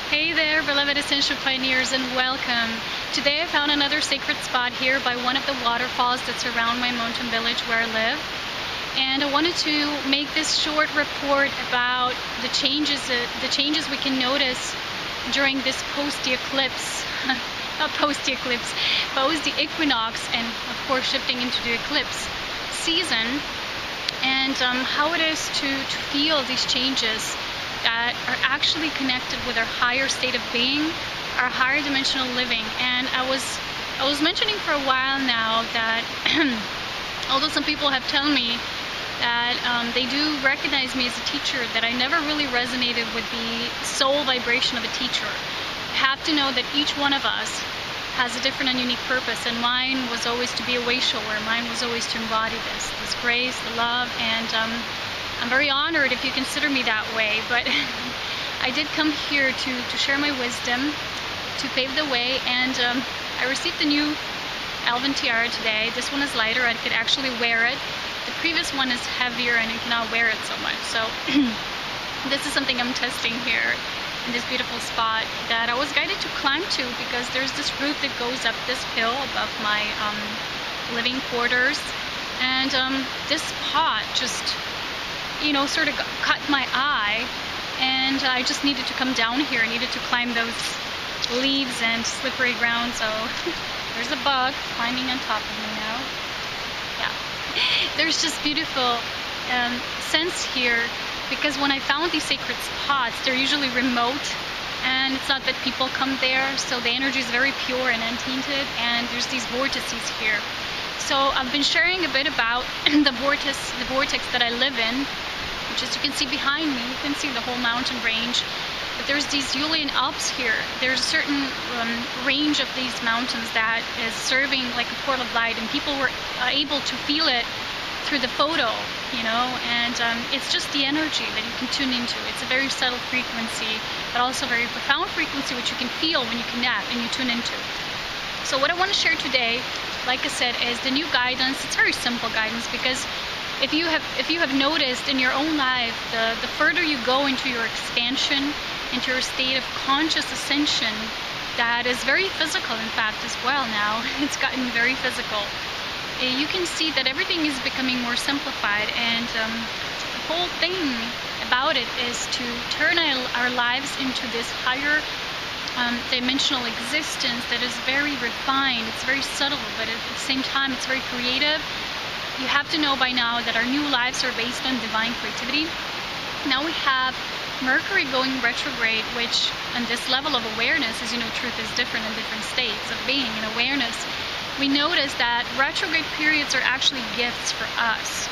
Hey there, beloved Ascension Pioneers, and welcome. Today I found another sacred spot here by one of the waterfalls that surround my mountain village where I live. And I wanted to make this short report about the changes we can notice during this post-eclipse, not post-eclipse, post-equinox, and of course shifting into the eclipse season, and how it is to feel these changes that are actually connected with our higher state of being, our higher dimensional living. And I was mentioning for a while now that although some people have told me that they do recognize me as a teacher, that I never really resonated with the soul vibration of a teacher. You have to know that each one of us has a different and unique purpose, and mine was always to be a way shower. Mine was always to embody this grace, the love, and I'm very honored if you consider me that way, but I did come here to share my wisdom, to pave the way, and I received the new Elven tiara today. This one is lighter, I could actually wear it. The previous one is heavier and I cannot wear it so much, so this is something I'm testing here in this beautiful spot that I was guided to climb to, because there's this route that goes up this hill above my living quarters, and this spot just, you know, sort of caught my eye, and I just needed to come down here. I needed to climb those leaves and slippery ground. So there's a bug climbing on top of me now. Yeah, there's just beautiful sense here, because when I found these sacred spots, they're usually remote, and it's not that people come there, so the energy is very pure and untainted, and there's these vortices here. So I've been sharing a bit about the vortex that I live in, which, as you can see behind me, you can see the whole mountain range. But there's these Julian Alps here. There's a certain range of these mountains that is serving like a portal of light, and people were able to feel it through the photo, you know, and it's just the energy that you can tune into. It's a very subtle frequency, but also a very profound frequency, which you can feel when you connect and you tune into. So what I want to share today, like I said, is the new guidance. It's very simple guidance, because if you have noticed in your own life, the further you go into your expansion, into your state of conscious ascension, that is very physical, in fact, as well now. It's gotten very physical. You can see that everything is becoming more simplified, and the whole thing about it is to turn our lives into this higher dimensional existence that is very refined. It's very subtle, but at the same time it's very creative. You have to know by now that our new lives are based on divine creativity. Now we have Mercury going retrograde, which on this level of awareness, as you know, truth is different in different states of being and awareness. We notice that retrograde periods are actually gifts for us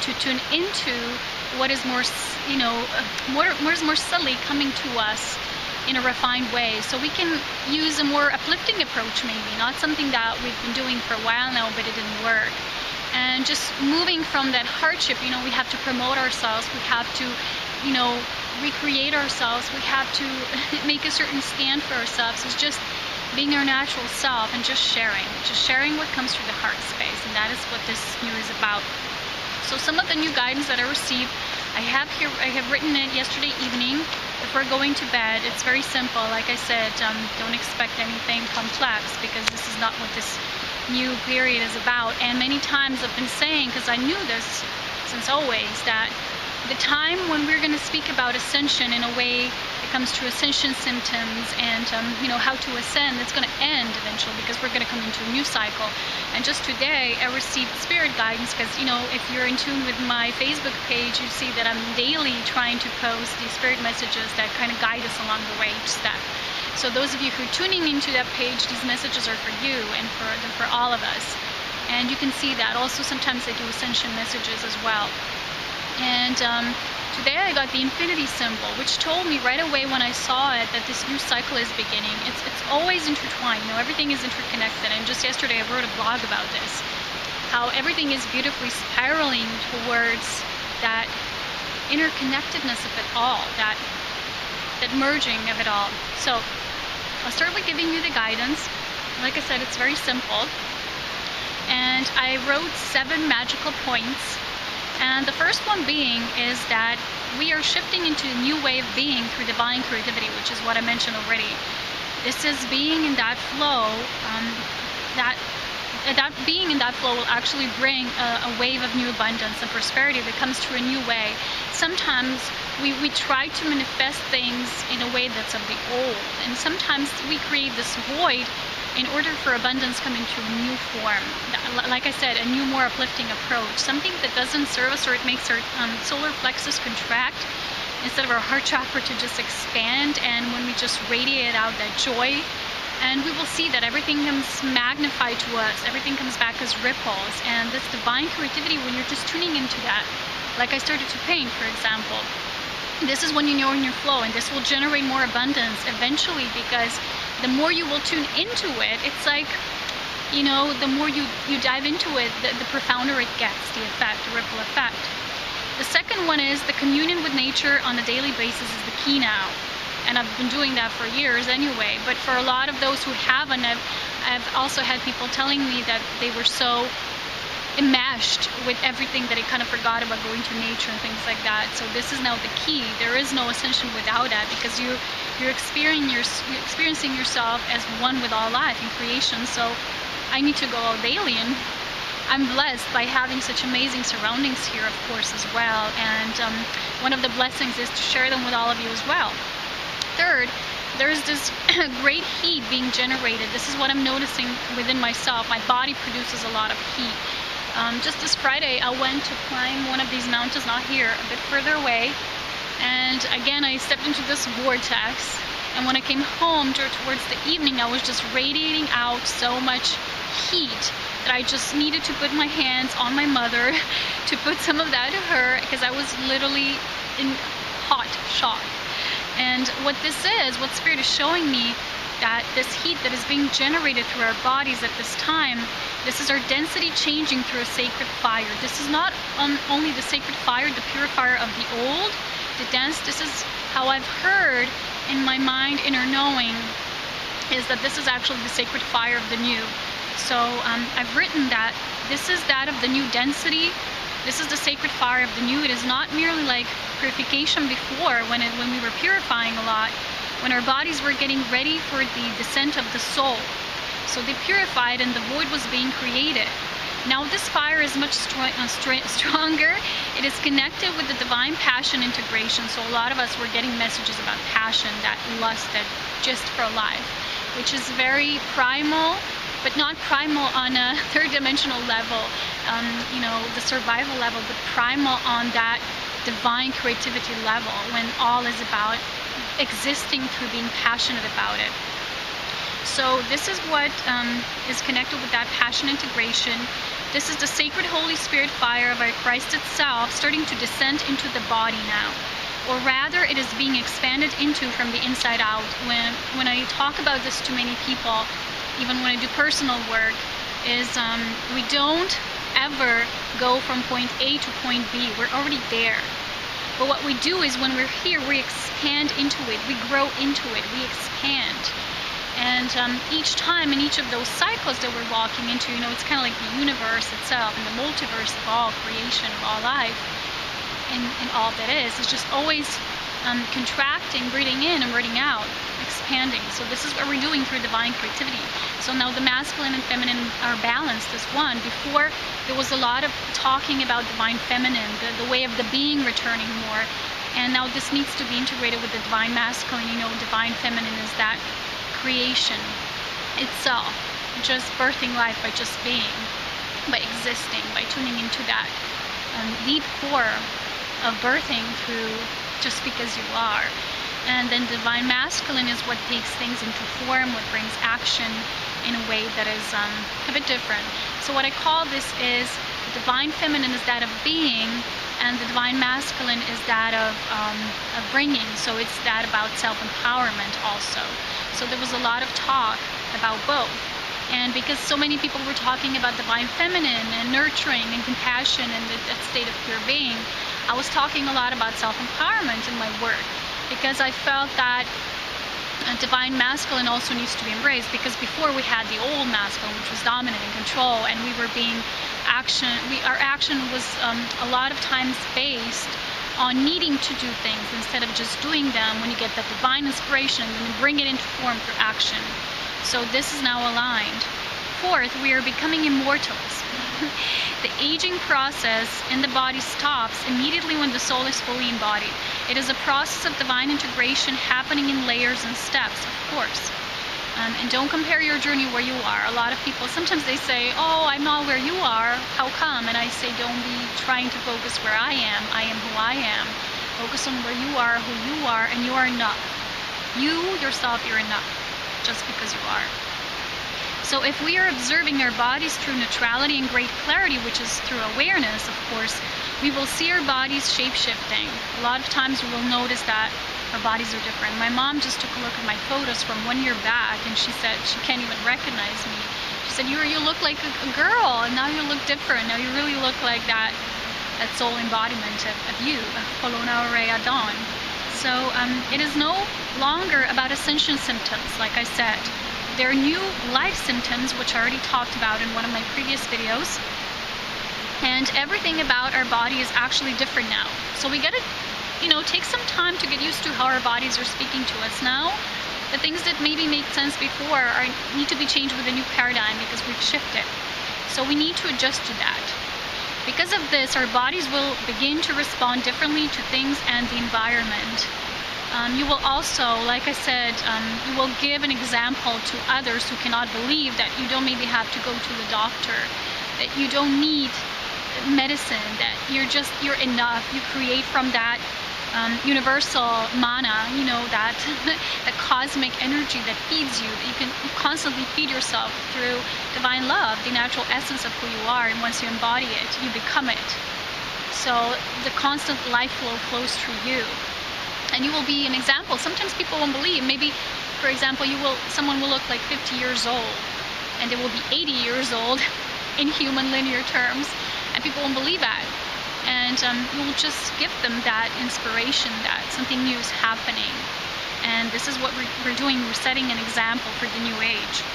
to tune into what is more, you know, more subtly coming to us in a refined way, so we can use a more uplifting approach, maybe not something that we've been doing for a while now but it didn't work, and just moving from that hardship. You know, we have to promote ourselves, we have to, you know, recreate ourselves, we have to make a certain stand for ourselves. It's just being our natural self and just sharing what comes through the heart space, and that is what this year is about. So some of the new guidance that I received, I have written it yesterday evening before going to bed. It's very simple. Like I said, don't expect anything complex, because this is not what this new period is about. And many times I've been saying, because I knew this since always, that the time when we're going to speak about ascension in a way it comes to ascension symptoms and you know, how to ascend, it's going to end eventually, because we're going to come into a new cycle. And just today I received spirit guidance, because, you know, if you're in tune with my Facebook page, you see that I'm daily trying to post these spirit messages that kind of guide us along the way each step. So those of you who are tuning into that page, these messages are for you and for all of us. And you can see that also sometimes I do ascension messages as well. And today I got the infinity symbol, which told me right away when I saw it that this new cycle is beginning. It's always intertwined, you know, everything is interconnected. And just yesterday I wrote a blog about this, how everything is beautifully spiraling towards that interconnectedness of it all, that merging of it all. So I'll start with giving you the guidance. Like I said, it's very simple. And I wrote 7 magical points And the first one being is that we are shifting into a new way of being through divine creativity, which is what I mentioned already. This is being in that flow, that being in that flow will actually bring a wave of new abundance and prosperity that comes through a new way. Sometimes we try to manifest things in a way that's of the old, and sometimes we create this void in order for abundance come into a new form. Like I said, a new, more uplifting approach, something that doesn't serve us, or it makes our solar plexus contract instead of our heart chakra to just expand, and when we just radiate out that joy, and we will see that everything comes magnified to us, everything comes back as ripples. And this divine creativity, when you're just tuning into that, like I started to paint, for example, this is when you know in your flow, and this will generate more abundance eventually, because the more you will tune into it, it's like, you know, the more you dive into it, the profounder it gets, the effect, the ripple effect. The second one is the communion with nature on a daily basis is the key now. And I've been doing that for years anyway, but for a lot of those who haven't, I've also had people telling me that they were so enmeshed with everything that they kind of forgot about going to nature and things like that. So this is now the key. There is no ascension without that, because you're experiencing yourself as one with all life in creation. So I need to go out daily, and I'm blessed by having such amazing surroundings here, of course, as well. And one of the blessings is to share them with all of you as well. Third, there's this great heat being generated. This is what I'm noticing within myself. My body produces a lot of heat. Just this Friday, I went to climb one of these mountains, not here, a bit further away. And again, I stepped into this vortex. And when I came home towards the evening, I was just radiating out so much heat that I just needed to put my hands on my mother to put some of that to her, because I was literally in hot shock. And what this is, what Spirit is showing me, that this heat that is being generated through our bodies at this time, this is our density changing through a sacred fire. This is not only the sacred fire, the purifier of the old, the dense. This is how I've heard in my mind, inner knowing, is that this is actually the sacred fire of the new. So I've written that this is that of the new density. This is the sacred fire of the new. It is not merely like purification before, when we were purifying a lot, when our bodies were getting ready for the descent of the soul. So they purified and the void was being created. Now this fire is much stronger. It is connected with the divine passion integration. So a lot of us were getting messages about passion, that lust, that just for life, which is very primal, but not primal on a third dimensional level, you know, the survival level, but primal on that divine creativity level, when all is about existing through being passionate about it. So this is what is connected with that passion integration. This is the sacred Holy Spirit fire of our Christ itself starting to descend into the body now. Or rather, it is being expanded into from the inside out. When I talk about this to many people, even when I do personal work, is we don't ever go from point A to point B. We're already there. But what we do is, when we're here, we expand into it. We grow into it. We expand. And each time in each of those cycles that we're walking into, you know, it's kind of like the universe itself and the multiverse of all creation, of all life, and all that is just always contracting, breathing in and breathing out, expanding. So this is what we're doing through divine creativity. So now the masculine and feminine are balanced as one. Before, there was a lot of talking about divine feminine, the way of the being returning more. And now this needs to be integrated with the divine masculine. You know, divine feminine is that creation itself, just birthing life by just being, by existing, by tuning into that deep core of birthing through just because you are. And then divine masculine is what takes things into form, what brings action in a way that is a bit different. So what I call this is, the divine feminine is that of being, and the divine masculine is that of bringing. So it's that about self-empowerment also. So there was a lot of talk about both. And because so many people were talking about divine feminine and nurturing and compassion and that state of pure being, I was talking a lot about self-empowerment in my work, because I felt that divine masculine also needs to be embraced, because before we had the old masculine, which was dominant and control, and we were being our action was a lot of times based on needing to do things instead of just doing them. When you get that divine inspiration, and then bring it into form through action. So this is now aligned. Fourth, we are becoming immortals. The aging process in the body stops immediately when the soul is fully embodied. It is a process of divine integration happening in layers and steps, of course. And don't compare your journey where you are. A lot of people, sometimes they say, oh, I'm not where you are, how come? And I say, don't be trying to focus where I am who I am. Focus on where you are, who you are, and you are enough. You, yourself, you're enough, just because you are. So if we are observing our bodies through neutrality and great clarity, which is through awareness, of course, we will see our bodies shape-shifting. A lot of times we will notice that our bodies are different. My mom just took a look at my photos from 1 year back, and she said she can't even recognize me. She said, you look like a girl, and now you look different. Now you really look like that soul embodiment of you, Polona Ore Adon. So it is no longer about ascension symptoms, like I said. There are new life symptoms, which I already talked about in one of my previous videos. And everything about our body is actually different now. So we gotta, take some time to get used to how our bodies are speaking to us now. The things that maybe made sense before need to be changed with a new paradigm, because we've shifted. So we need to adjust to that. Because of this, our bodies will begin to respond differently to things and the environment. You will also, like I said, you will give an example to others who cannot believe that you don't maybe have to go to the doctor, that you don't need medicine, that you're enough. You create from that universal mana, that the cosmic energy that feeds you, that you constantly feed yourself through divine love, the natural essence of who you are, and once you embody it, you become it. So the constant life flow flows through you. And you will be an example. Sometimes people won't believe. Maybe, for example, someone will look like 50 years old, and they will be 80 years old in human linear terms, and people won't believe that. And you will just give them that inspiration that something new is happening. And this is what we're doing. We're setting an example for the new age.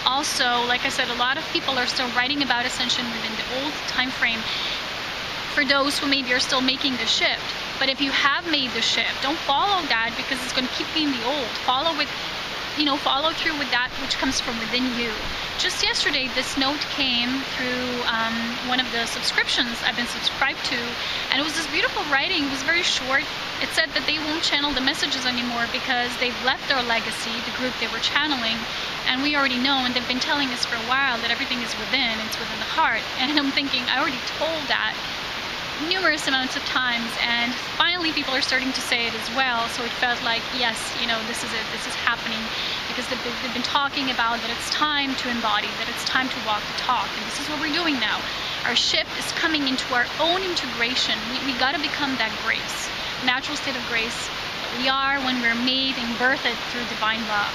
Also, like I said, a lot of people are still writing about ascension within the old time frame, for those who maybe are still making the shift. But if you have made the shift, don't follow that, because it's going to keep you in the old. Follow through with that which comes from within you. Just yesterday, this note came through one of the subscriptions I've been subscribed to, and it was this beautiful writing. It was very short. It said that they won't channel the messages anymore because they've left their legacy, the group they were channeling, and we already know, and they've been telling us for a while, that everything is within, it's within the heart. And I'm thinking, I already told that numerous amounts of times, and finally people are starting to say it as well. So it felt like, yes, this is it, this is happening, because they've been talking about that it's time to embody, that it's time to walk the talk, and this is what we're doing now. Our shift is coming into our own integration. We got to become that grace, natural state of grace that we are when we're made and birthed through divine love.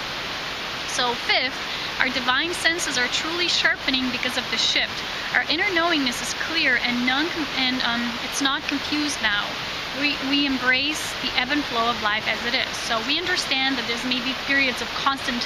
So fifth, our divine senses are truly sharpening because of the shift. Our inner knowingness is clear and it's not confused now. We embrace the ebb and flow of life as it is. So we understand that there's maybe periods of constant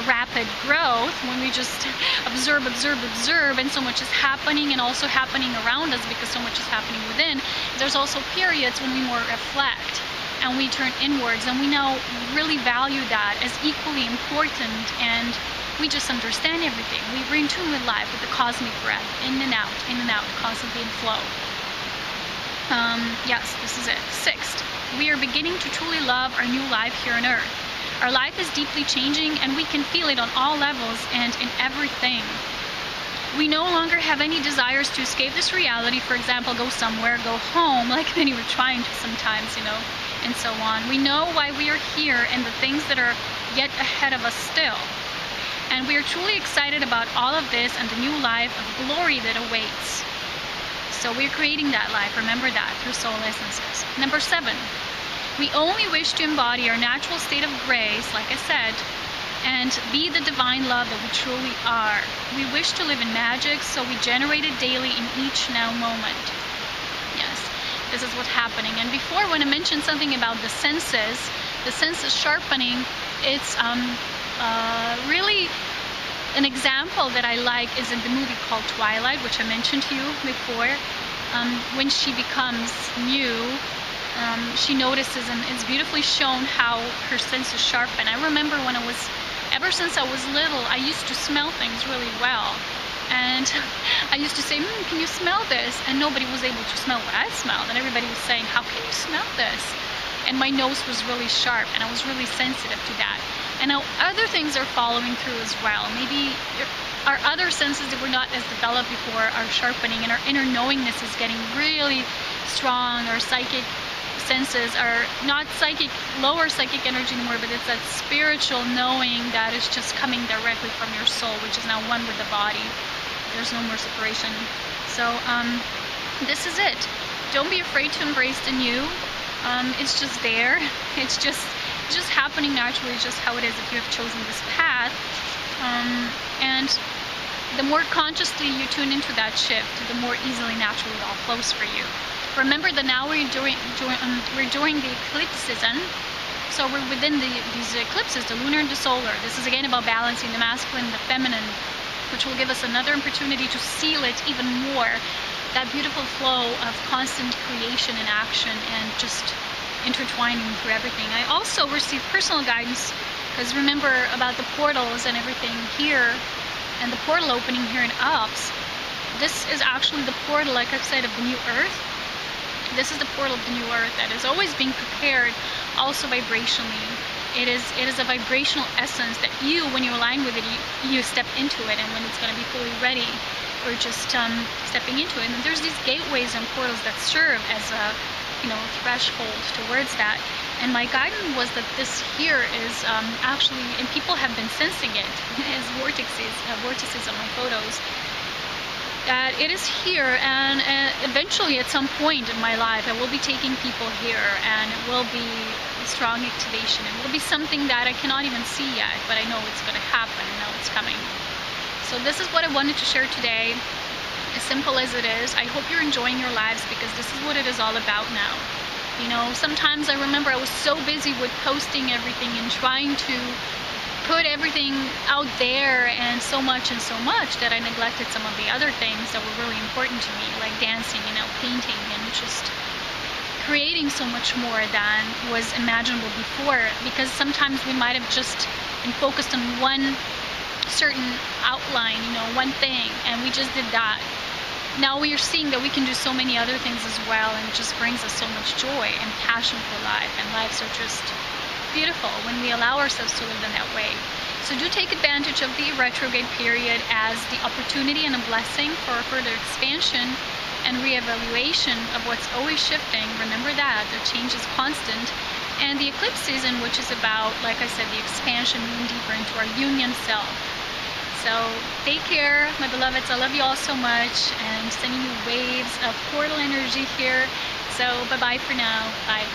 rapid growth when we just observe, and so much is happening, and also happening around us because so much is happening within. There's also periods when we more reflect and we turn inwards, and we now really value that as equally important, and we just understand everything. We're in tune with life, with the cosmic breath, in and out, constantly in flow. Yes, this is it. Sixth, we are beginning to truly love our new life here on Earth. Our life is deeply changing, and we can feel it on all levels and in everything. We no longer have any desires to escape this reality, for example, go somewhere, go home, like many were trying to sometimes, and so on. We know why we are here and the things that are yet ahead of us still. And we are truly excited about all of this and the new life of glory that awaits. So we're creating that life, remember that, through soul essences. Number 7, we only wish to embody our natural state of grace, like I said, and be the divine love that we truly are. We wish to live in magic, so we generate it daily in each now moment. Yes, this is what's happening. And before, when I mentioned something about the the senses sharpening, it's really an example that I like is in the movie called Twilight, which I mentioned to you before. When she becomes new, she notices, and it's beautifully shown how her senses sharpen. I remember ever since I was little, I used to smell things really well. And I used to say, can you smell this? And nobody was able to smell what I smelled. And everybody was saying, how can you smell this? And my nose was really sharp, and I was really sensitive to that. And now other things are following through as well. Maybe our other senses that were not as developed before are sharpening, and our inner knowingness is getting really strong. Our psychic senses are not lower psychic energy anymore, but it's that spiritual knowing that is just coming directly from your soul, which is now one with the body. There's no more separation. So this is it. Don't be afraid to embrace the new. It's just there. It's just happening naturally, just how it is if you have chosen this path. And the more consciously you tune into that shift, the more easily, naturally it all flows for you. Remember that now we're doing the eclipse season, so we're within these eclipses, the lunar and the solar. This is again about balancing the masculine and the feminine, which will give us another opportunity to seal it even more. That beautiful flow of constant creation and action and just intertwining through everything. I also received personal guidance, because remember about the portals and everything here, and the portal opening here in Alps. This is actually the portal, like I've said, of the new earth. This is the portal of the new earth that is always being prepared, also vibrationally. It is a vibrational essence that you, when you align with it, you step into it, and when it's going to be fully ready, we're just stepping into it. And there's these gateways and portals that serve as a threshold towards that. And my guidance was that this here is actually, and people have been sensing it as vortices on my photos, that it is here, and eventually at some point in my life I will be taking people here, and it will be a strong activation. It will be something that I cannot even see yet, but I know it's going to happen. I know it's coming. So this is what I wanted to share today, as simple as it is. I hope you're enjoying your lives, because this is what it is all about now. Sometimes I remember I was so busy with posting everything and trying to put everything out there and so much that I neglected some of the other things that were really important to me, like dancing, painting, and just creating so much more than was imaginable before, because sometimes we might have just been focused on one certain outline, one thing, and we just did that. Now we are seeing that we can do so many other things as well, and it just brings us so much joy and passion for life, and lives are just beautiful when we allow ourselves to live in that way. So do take advantage of the retrograde period as the opportunity and a blessing for further expansion and reevaluation of what's always shifting. Remember that the change is constant. And the eclipse season, which is about, like I said, the expansion, moving deeper into our union self. So take care, my beloveds. I love you all so much, and sending you waves of portal energy here. So bye-bye for now. Bye.